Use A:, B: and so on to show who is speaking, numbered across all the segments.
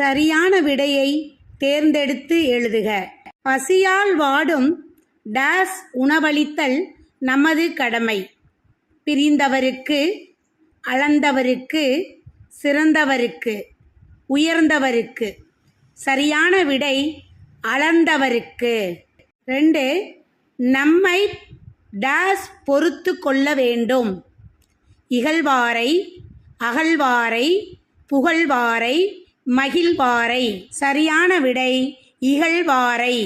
A: சரியான விடையை தேர்ந்தெடுத்து எழுதுக. பசியால் வாடும் டேஸ் உணவளித்தல் நமது கடமை. பிரிந்தவருக்கு, அளந்தவருக்கு, சிறந்தவருக்கு, உயர்ந்தவருக்கு. சரியான விடை அளந்தவருக்கு. 2. நம்மை டேஸ் பொறுத்து கொள்ள வேண்டும். இகழ்வாரை, அகழ்வாரை, புகழ்வாரை, மகிழ்வாரை. சரியான விடை இகழ்வாரை.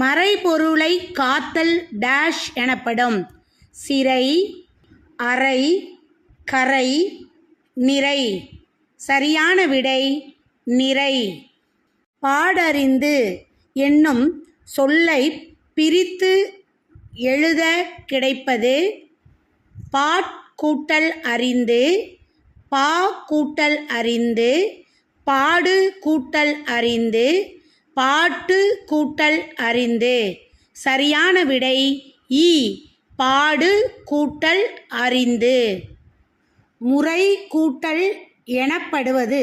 A: மறைபொருளை காத்தல் டேஷ் எனப்படும். சிறை, அறை, கரை, நிறை. சரியான விடை நிறை. பாடறிந்து என்னும் சொல்லை பிரித்து எழுத கிடைப்பது பாட் கூட்டல் அறிந்து, பா கூட்டல் அறிந்து, பாடு கூட்டல் அறிந்து, பாட்டு கூட்டல் அறிந்து. சரியான விடை ஈ பாடு கூட்டல் அறிந்து. முறை கூட்டல் எனப்படுவது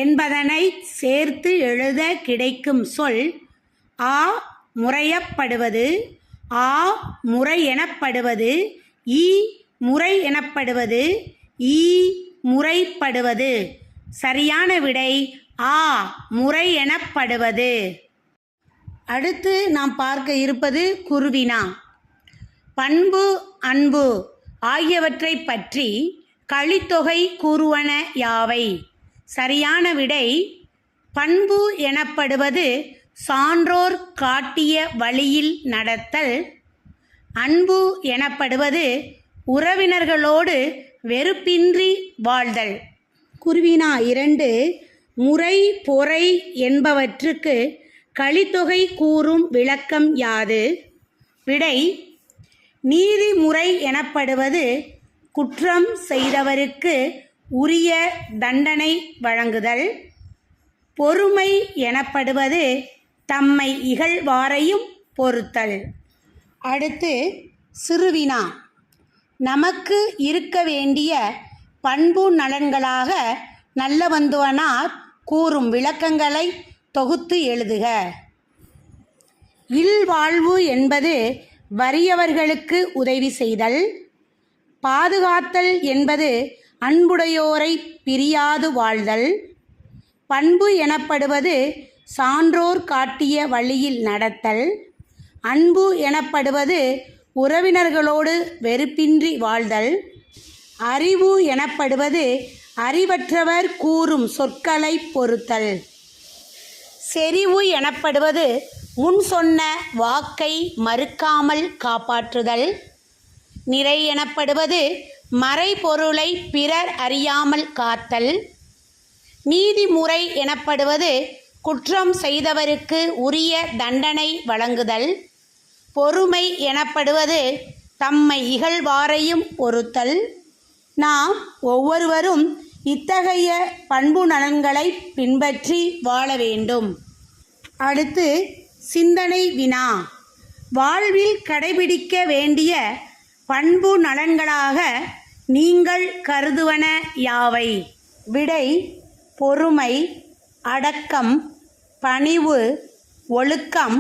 A: என்பதனை சேர்த்து எழுத கிடைக்கும் சொல் ஆ முறையப்படுவது, ஆ முறை எனப்படுவது, ஈ முறை எனப்படுவது, ஈ முறைப்படுவது. சரியான விடை ஆ முறை எனப்படுவது. அடுத்து நாம் பார்க்க இருப்பது குருவினா. பண்பு, அன்பு ஆகியவற்றை பற்றி கலித்தொகை கூறுவன யாவை? சரியான விடை பண்பு எனப்படுவது சான்றோர் காட்டிய வழியில் நடத்தல். அன்பு எனப்படுவது உறவினர்களோடு வெறுப்பின்றி வாழ்தல். குருவினா 2 முறை, பொறை என்பவற்றுக்கு கலித்தொகை கூறும் விளக்கம் யாது? விடை நீதிமுறை எனப்படுவது குற்றம் செய்தவருக்கு உரிய தண்டனை வழங்குதல். பொறுமை எனப்படுவது தம்மை இகழ்வாரையும் பொறுத்தல். அடுத்து சிறுவினா. நமக்கு இருக்க வேண்டிய பண்பு நலன்களாக நல்லவந்துவனார் கூறும் விளக்கங்களை தொகுத்து எழுதுக. இல்வாழ்வு என்பது வறியவர்களுக்கு உதவி செய்தல். பாதுகாத்தல் என்பது அன்புடையோரை பிரியாது வாழ்தல். பண்பு எனப்படுவது சான்றோர் காட்டிய வழியில் நடத்தல். அன்பு எனப்படுவது உறவினர்களோடு வெறுப்பின்றி வாழ்தல். அறிவு எனப்படுவது அறிவற்றவர் கூறும் சொற்களை பொறுத்தல். செறிவு எனப்படுவது முன் சொன்ன வாக்கை மறுக்காமல் காப்பாற்றுதல். நிறை எனப்படுவது மறைபொருளை பிறர் அறியாமல் காத்தல். நீதிமுறை எனப்படுவது குற்றம் செய்தவருக்கு உரிய தண்டனை வழங்குதல். பொறுமை எனப்படுவது தம்மை இகழ்வாரையும் பொறுத்தல். நாம் ஒவ்வொருவரும் இத்தகைய பண்பு நலன்களை பின்பற்றி வாழ வேண்டும். அடுத்து சிந்தனை வினா. வாழ்வில் கடைபிடிக்க வேண்டிய பண்பு நலன்களாக நீங்கள் கருதுவன யாவை? விடை பொறுமை, அடக்கம், பணிவு, ஒழுக்கம்,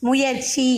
A: முயற்சி.